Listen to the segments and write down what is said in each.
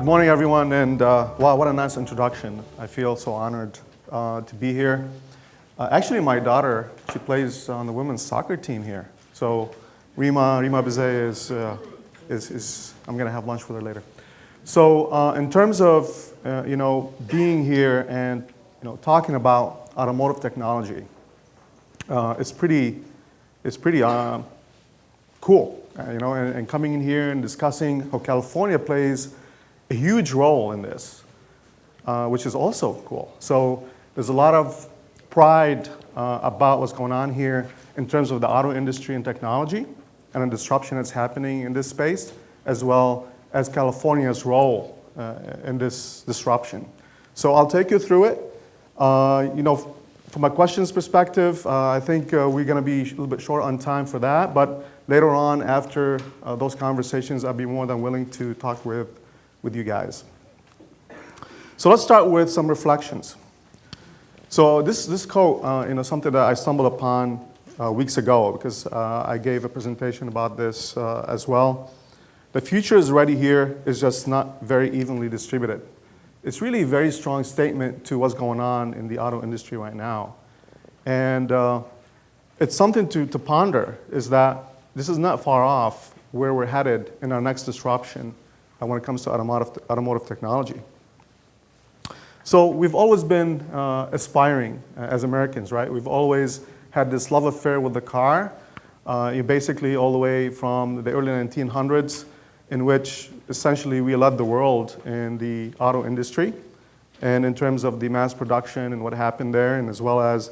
morning, everyone, and wow, what a nice introduction. I feel so honored to be here. Actually, my daughter, she plays on the women's soccer team here. So Rima Bzeih is I'm going to have lunch with her later. So in terms of being here and talking about automotive technology, it's pretty cool. And coming in here and discussing how California plays a huge role in this, which is also cool. So there's a lot of pride about what's going on here in terms of the auto industry and technology and the disruption that's happening in this space, as well as California's role in this disruption. So I'll take you through it. From a questions perspective, I think we're going to be a little bit short on time for that, but later on, after those conversations, I'll be more than willing to talk with you guys. So let's start with some reflections. So this quote, something that I stumbled upon weeks ago because I gave a presentation about this as well. The future is already here, it's just not very evenly distributed. It's really a very strong statement to what's going on in the auto industry right now. And it's something to ponder, is that this is not far off where we're headed in our next disruption when it comes to automotive technology. So we've always been aspiring as Americans, right? We've always had this love affair with the car, basically all the way from the early 1900s, in which essentially we led the world in the auto industry, and in terms of the mass production and what happened there, and as well as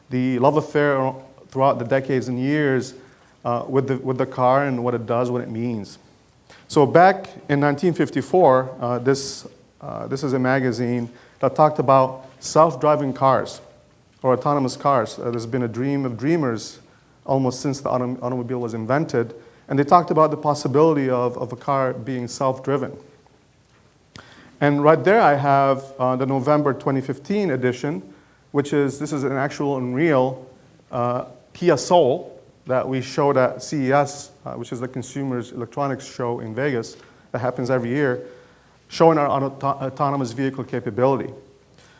the love affair throughout the decades and years with the car and what it does, what it means. So back in 1954, this is a magazine that talked about self-driving cars or autonomous cars. There's been a dream of dreamers almost since the automobile was invented, and they talked about the possibility of a car being self-driven. And right there I have the November 2015 edition, this is an actual and real Kia Soul that we showed at CES, which is the Consumer Electronics Show in Vegas that happens every year, showing our autonomous vehicle capability.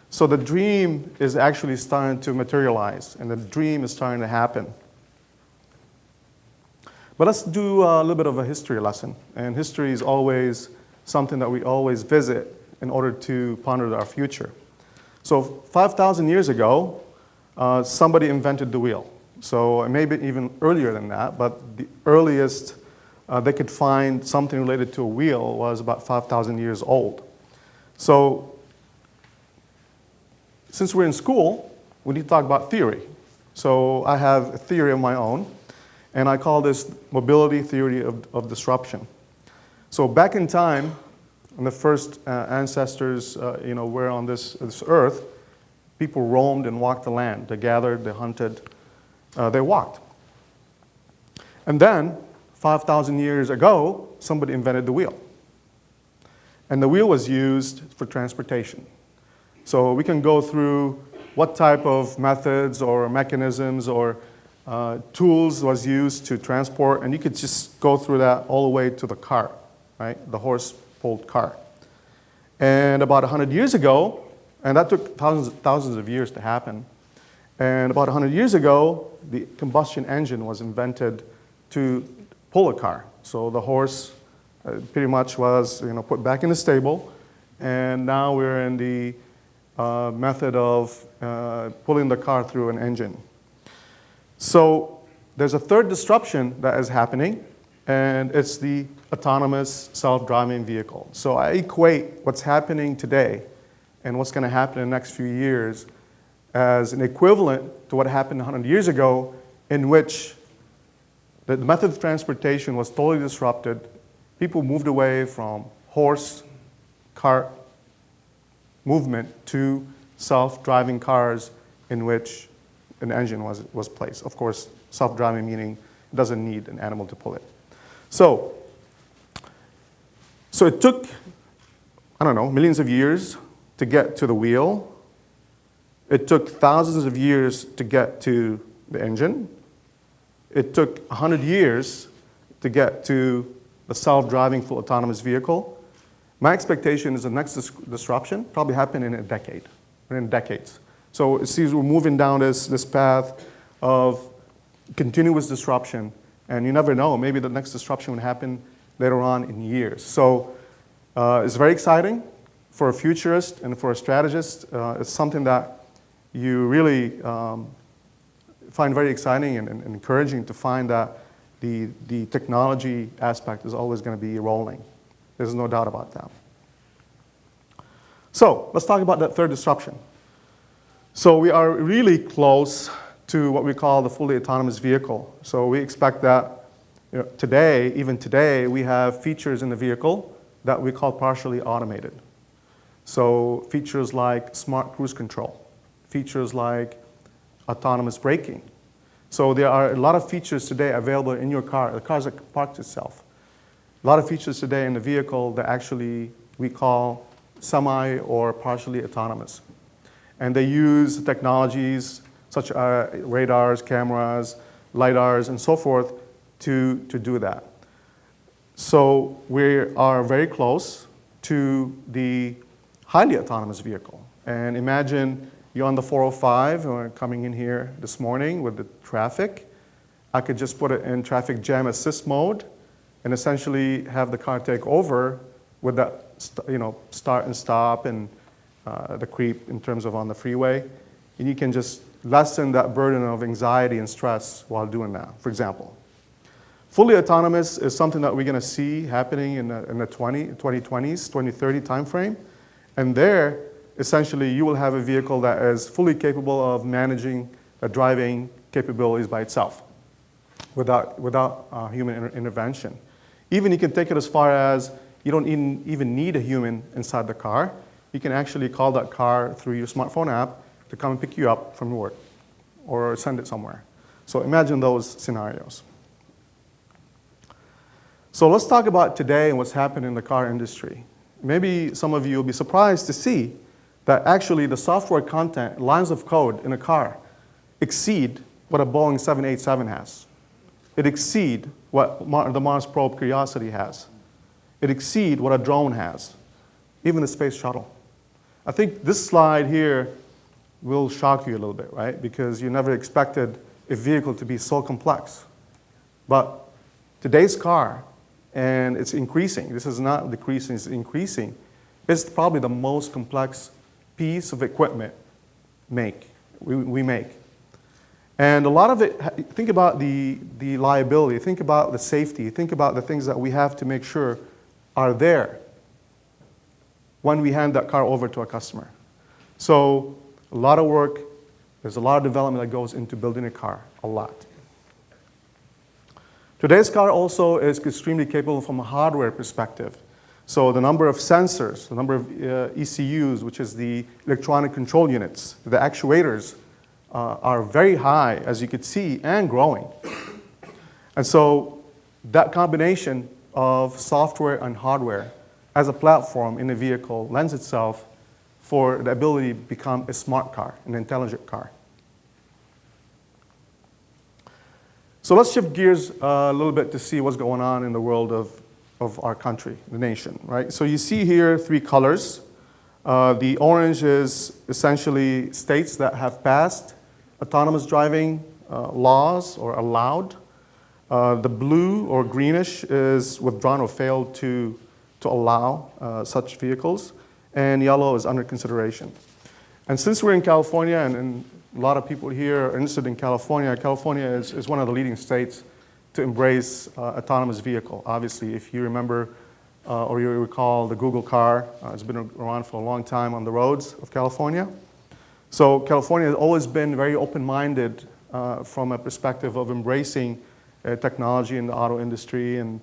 So the dream is actually starting to materialize, and the dream is starting to happen. But let's do a little bit of a history lesson. And history is always something that we always visit in order to ponder our future. So 5,000 years ago, somebody invented the wheel. So maybe even earlier than that, but the earliest they could find something related to a wheel was about 5,000 years old. So since we're in school, we need to talk about theory. So I have a theory of my own, and I call this mobility theory of disruption. So back in time, when the first ancestors were on this earth, people roamed and walked the land. They gathered, they hunted, they walked. And then, 5,000 years ago, somebody invented the wheel. And the wheel was used for transportation. So we can go through what type of methods or mechanisms or tools was used to transport, and you could just go through that all the way to the car, right? The horse-pulled car. And about 100 years ago, and that took thousands of years to happen, and about 100 years ago, the combustion engine was invented to pull a car. So the horse pretty much was put back in the stable, and now we're in the method of pulling the car through an engine. So there's a third disruption that is happening, and it's the autonomous self-driving vehicle. So I equate what's happening today and what's going to happen in the next few years as an equivalent to what happened 100 years ago, in which the method of transportation was totally disrupted. People moved away from horse, cart movement to self-driving cars in which an engine was placed. Of course, self-driving meaning it doesn't need an animal to pull it. So it took, millions of years to get to the wheel. It took thousands of years to get to the engine. It took 100 years to get to the self-driving full autonomous vehicle. My expectation is the next disruption probably happen in a decade, or in decades. So it seems we're moving down this path of continuous disruption, and you never know, maybe the next disruption will happen later on in years. So it's very exciting for a futurist and for a strategist. It's something that you really find very exciting and encouraging to find that the technology aspect is always going to be rolling. There's no doubt about that. So let's talk about that third disruption. So we are really close to what we call the fully autonomous vehicle. So we expect that today, even today, we have features in the vehicle that we call partially automated. So features like smart cruise control, features like autonomous braking. So there are a lot of features today available in your car. The car that parks itself. A lot of features today in the vehicle that actually we call semi or partially autonomous. And they use technologies such as radars, cameras, LiDARs, and so forth to do that. So we are very close to the highly autonomous vehicle. And imagine you're on the 405 or coming in here this morning with the traffic. I could just put it in traffic jam assist mode and essentially have the car take over with that start and stop and the creep in terms of on the freeway. And you can just lessen that burden of anxiety and stress while doing that, for example. Fully autonomous is something that we're going to see happening in the 2020s, 2030 timeframe. And there, essentially, you will have a vehicle that is fully capable of managing the driving capabilities by itself without human intervention. Even you can take it as far as you don't even need a human inside the car. You can actually call that car through your smartphone app to come and pick you up from work or send it somewhere. So imagine those scenarios. So let's talk about today and what's happening in the car industry. Maybe some of you will be surprised to see that actually the software content, lines of code in a car exceed what a Boeing 787 has. It exceed what the Mars probe Curiosity has. It exceed what a drone has, even the space shuttle. I think this slide here will shock you a little bit, right? Because you never expected a vehicle to be so complex. But today's car, and it's increasing, this is not decreasing, it's increasing, it's probably the most complex piece of equipment we make. And a lot of it, think about the liability, think about the safety, think about the things that we have to make sure are there when we hand that car over to a customer. So a lot of work, there's a lot of development that goes into building a car, a lot. Today's car also is extremely capable from a hardware perspective. So the number of sensors, the number of ECUs, which is the electronic control units, the actuators, are very high, as you could see, and growing. And so that combination of software and hardware as a platform in a vehicle lends itself for the ability to become a smart car, an intelligent car. So let's shift gears a little bit to see what's going on in the world of our country, the nation, right? So you see here three colors. The orange is essentially states that have passed autonomous driving laws or allowed. The blue or greenish is withdrawn or failed to allow such vehicles. And yellow is under consideration. And since we're in California, and a lot of people here are interested in California, California is one of the leading states to embrace autonomous vehicle. Obviously, if you remember or you recall the Google car, it's been around for a long time on the roads of California. So California has always been very open-minded from a perspective of embracing technology in the auto industry, and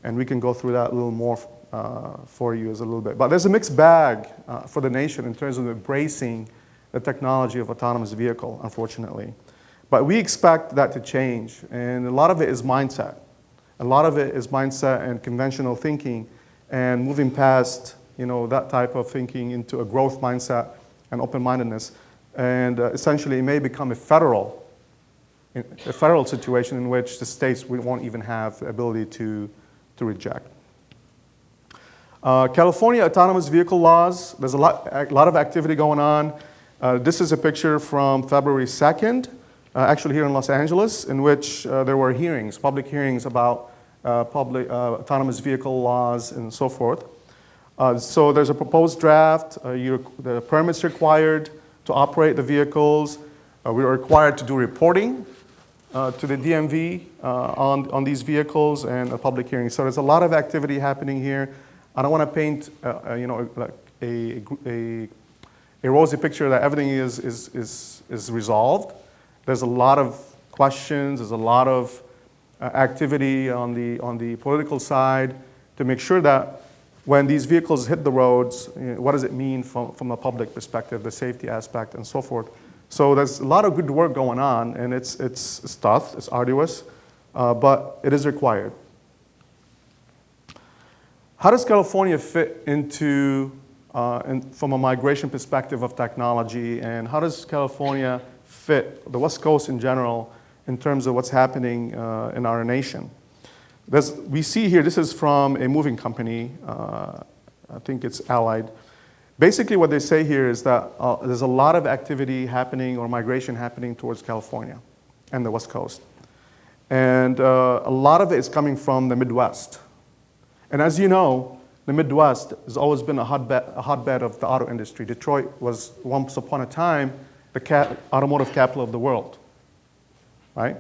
we can go through that a little more for you as a little bit. But there's a mixed bag for the nation in terms of embracing the technology of autonomous vehicle, unfortunately. But we expect that to change, and a lot of it is mindset. A lot of it is mindset and conventional thinking, and moving past that type of thinking into a growth mindset and open-mindedness. And essentially, it may become a federal situation in which the states won't even have the ability to reject. California autonomous vehicle laws, there's a lot of activity going on. This is a picture from February 2nd, actually here in Los Angeles, in which there were hearings, public hearings about autonomous vehicle laws and so forth. So there's a proposed draft. The permits required to operate the vehicles. We are required to do reporting to the DMV on these vehicles and a public hearing. So there's a lot of activity happening here. I don't want to paint a rosy picture that everything is resolved. There's a lot of questions. There's a lot of activity on the political side to make sure that when these vehicles hit the roads, what does it mean from a public perspective, the safety aspect, and so forth. So there's a lot of good work going on, and it's tough, it's arduous, but it is required. How does California fit into, from a migration perspective of technology, and how does California fit the West Coast in general in terms of what's happening in our nation? We see here, this is from a moving company, I think it's Allied. Basically what they say here is that there's a lot of activity happening or migration happening towards California and the West Coast. And a lot of it is coming from the Midwest. And as you know, the Midwest has always been a hotbed of the auto industry. Detroit was once upon a time the automotive capital of the world, right?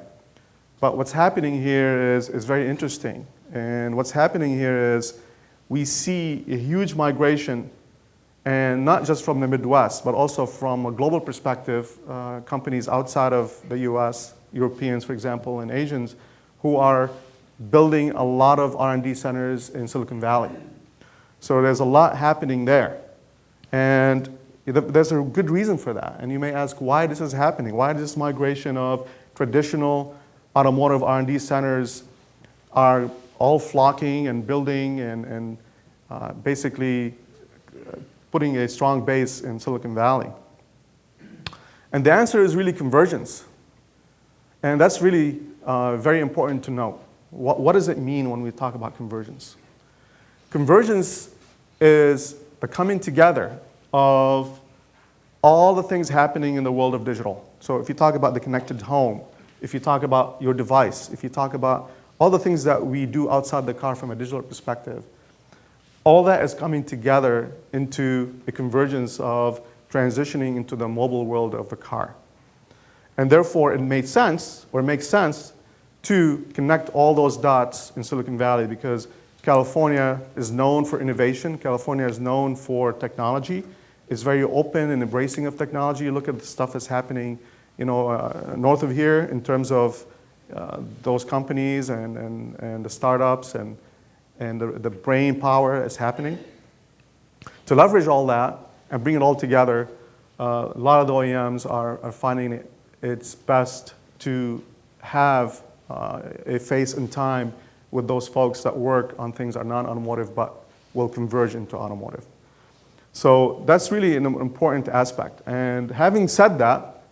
But what's happening here is very interesting. And what's happening here is we see a huge migration, and not just from the Midwest, but also from a global perspective, companies outside of the US, Europeans, for example, and Asians, who are building a lot of R&D centers in Silicon Valley. So there's a lot happening there. And there's a good reason for that. And you may ask why this is happening. Why this migration of traditional automotive R&D centers are all flocking and building and basically putting a strong base in Silicon Valley? And the answer is really convergence. And that's really very important to know. What does it mean when we talk about convergence? Convergence is the coming together of all the things happening in the world of digital. So if you talk about the connected home, if you talk about your device, if you talk about all the things that we do outside the car from a digital perspective, all that is coming together into a convergence of transitioning into the mobile world of the car. And therefore, it makes sense to connect all those dots in Silicon Valley, because California is known for innovation. California is known for technology. It's very open and embracing of technology. You look at the stuff that's happening north of here in terms of those companies and the startups and the brain power that's happening. To leverage all that and bring it all together, a lot of the OEMs are finding it's best to have a face and time with those folks that work on things that are non-automotive but will converge into automotive. So that's really an important aspect. And having said that,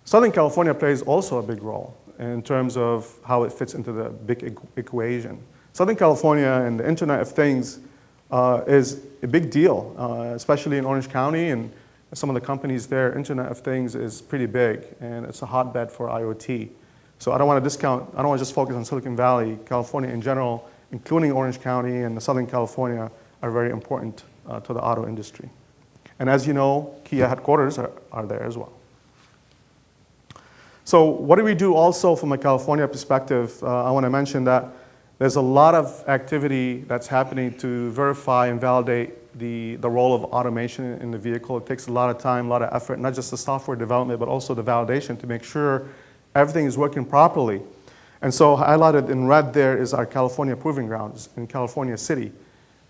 Southern California plays also a big role in terms of how it fits into the big equation. Southern California and the Internet of Things is a big deal, especially in Orange County and some of the companies there. Internet of Things is pretty big, and it's a hotbed for IoT. So I don't want to just focus on Silicon Valley. California in general, including Orange County and Southern California, are very important to the auto industry. And as you know, Kia headquarters are there as well. So what do we do also from a California perspective? I want to mention that there's a lot of activity that's happening to verify and validate the role of automation in the vehicle. It takes a lot of time, a lot of effort, not just the software development, but also the validation to make sure everything is working properly. And so highlighted in red there is our California Proving Grounds in California City.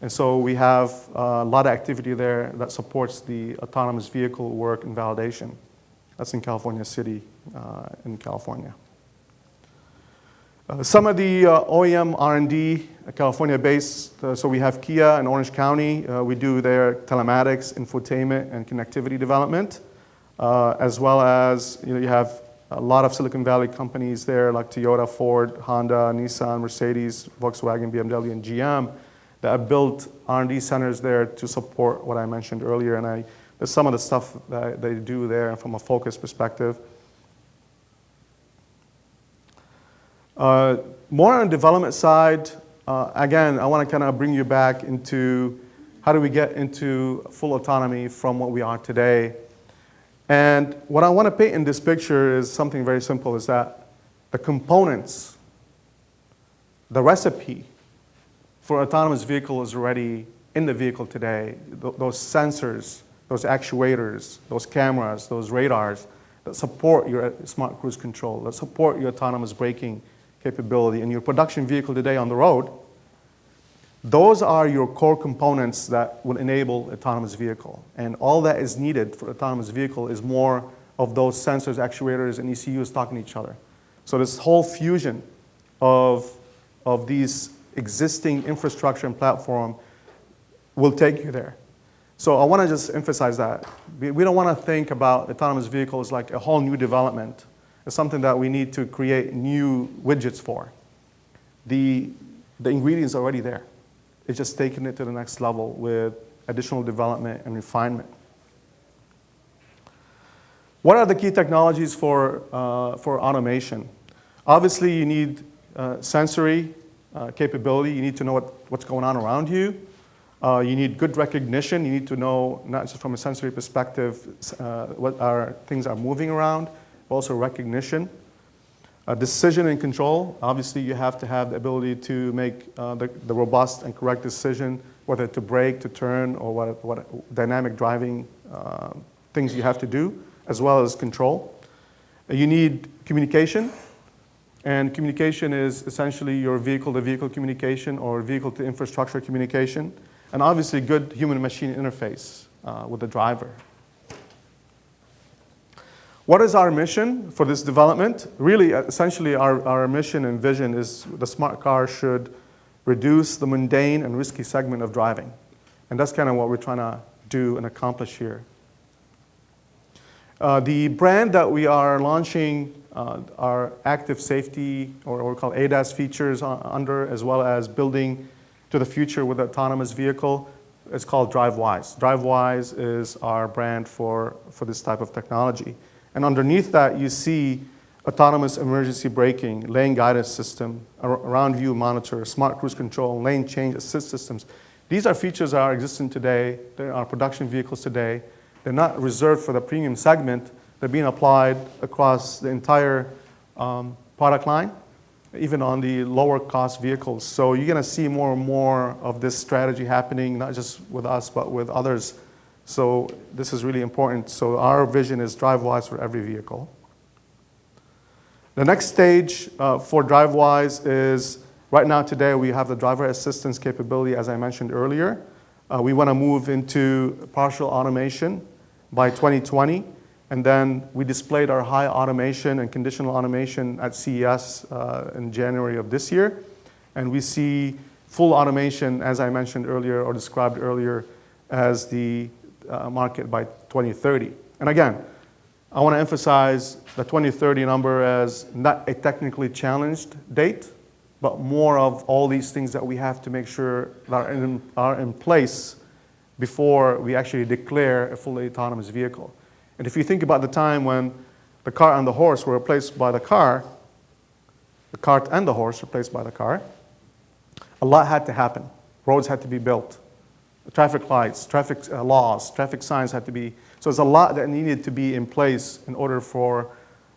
And so we have a lot of activity there that supports the autonomous vehicle work and validation. That's in California City, in California. Some of the OEM R&D, California-based, so we have Kia in Orange County. We do their telematics, infotainment, and connectivity development, as well as you have a lot of Silicon Valley companies there like Toyota, Ford, Honda, Nissan, Mercedes, Volkswagen, BMW, and GM They have built R&D centers there to support what I mentioned earlier, and there's some of the stuff that they do there from a focus perspective. More on the development side, again, I want to kind of bring you back into how do we get into full autonomy from what we are today. And what I want to paint in this picture is something very simple, is that the components, the recipe for autonomous vehicle is already in the vehicle today. Those sensors, those actuators, those cameras, those radars that support your smart cruise control, that support your autonomous braking capability in your production vehicle today on the road, those are your core components that will enable autonomous vehicle. And all that is needed for autonomous vehicle is more of those sensors, actuators, and ECUs talking to each other. So this whole fusion of these existing infrastructure and platform will take you there. So I want to just emphasize that. We don't want to think about autonomous vehicles like a whole new development. It's something that we need to create new widgets for. The ingredients are already there. It's just taking it to the next level with additional development and refinement. What are the key technologies for automation? Obviously, you need sensory capability. You need to know what's going on around you. You need good recognition. You need to know, not just from a sensory perspective, what things are moving around, but also recognition. Decision and control. Obviously, you have to have the ability to make the robust and correct decision, whether to brake, to turn, or what dynamic driving things you have to do, as well as control. You need communication. And communication is essentially your vehicle-to-vehicle communication or vehicle-to-infrastructure communication. And obviously, good human-machine interface with the driver. What is our mission for this development? Really, essentially, our mission and vision is the smart car should reduce the mundane and risky segment of driving. And that's kind of what we're trying to do and accomplish here. The brand that we are launching our active safety, or what we call ADAS features under, as well as building to the future with autonomous vehicle, is called DriveWise. DriveWise is our brand for this type of technology. And underneath that, you see autonomous emergency braking, lane guidance system, around view monitor, smart cruise control, lane change assist systems. These are features that are existing today. They're our production vehicles today. They're not reserved for the premium segment. They're being applied across the entire product line, even on the lower cost vehicles. So you're going to see more and more of this strategy happening, not just with us, but with others. So this is really important. So our vision is DriveWise for every vehicle. The next stage for DriveWise is, right now today we have the driver assistance capability, as I mentioned earlier. We want to move into partial automation by 2020. And then we displayed our high automation and conditional automation at CES in January of this year. And we see full automation, as I mentioned earlier or described earlier, as the market by 2030. And again, I want to emphasize the 2030 number as not a technically challenged date, but more of all these things that we have to make sure that are in place before we actually declare a fully autonomous vehicle. And if you think about the time when the cart and the horse were replaced by the car, the cart and the horse replaced by the car, a lot had to happen. Roads had to be built. Traffic lights, traffic laws, traffic signs had to be. So there's a lot that needed to be in place in order for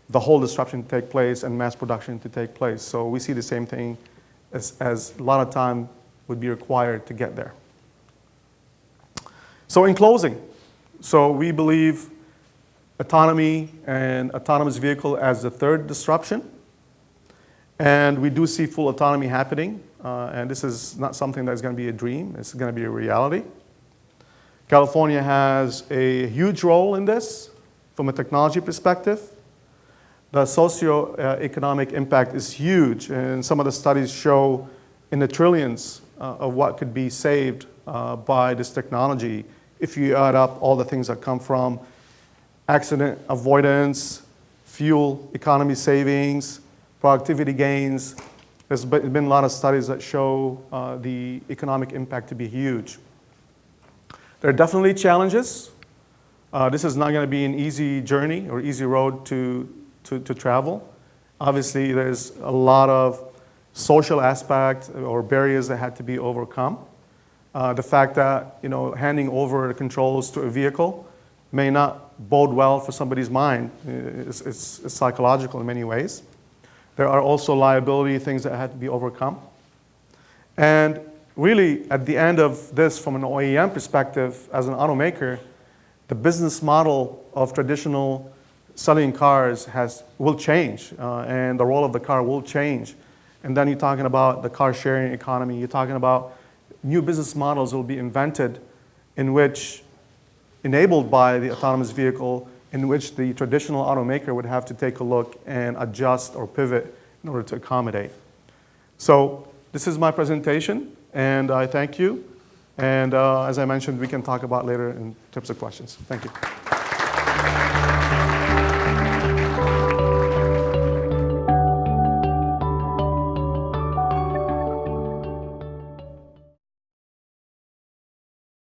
the whole disruption to take place and mass production to take place. So we see the same thing as a lot of time would be required to get there. So in closing, so we believe autonomy and autonomous vehicle as the third disruption. And we do see full autonomy happening. And this is not something that's going to be a dream. It's going to be a reality. California has a huge role in this from a technology perspective. The socio-economic impact is huge. And some of the studies show in the trillions of what could be saved by this technology if you add up all the things that come from accident avoidance, fuel economy savings, productivity gains, There's been a lot of studies that show the economic impact to be huge. There are definitely challenges. This is not going to be an easy journey or easy road to travel. Obviously, there's a lot of social aspect or barriers that had to be overcome. The fact that handing over the controls to a vehicle may not bode well for somebody's mind. It's psychological in many ways. There are also liability things that had to be overcome. And really, at the end of this, from an OEM perspective, as an automaker, the business model of traditional selling cars will change, and the role of the car will change. And then you're talking about the car sharing economy. You're talking about new business models will be invented in which, enabled by the autonomous vehicle, in which the traditional automaker would have to take a look and adjust or pivot in order to accommodate. So this is my presentation, and I thank you. And as I mentioned, we can talk about later in terms of questions. Thank you.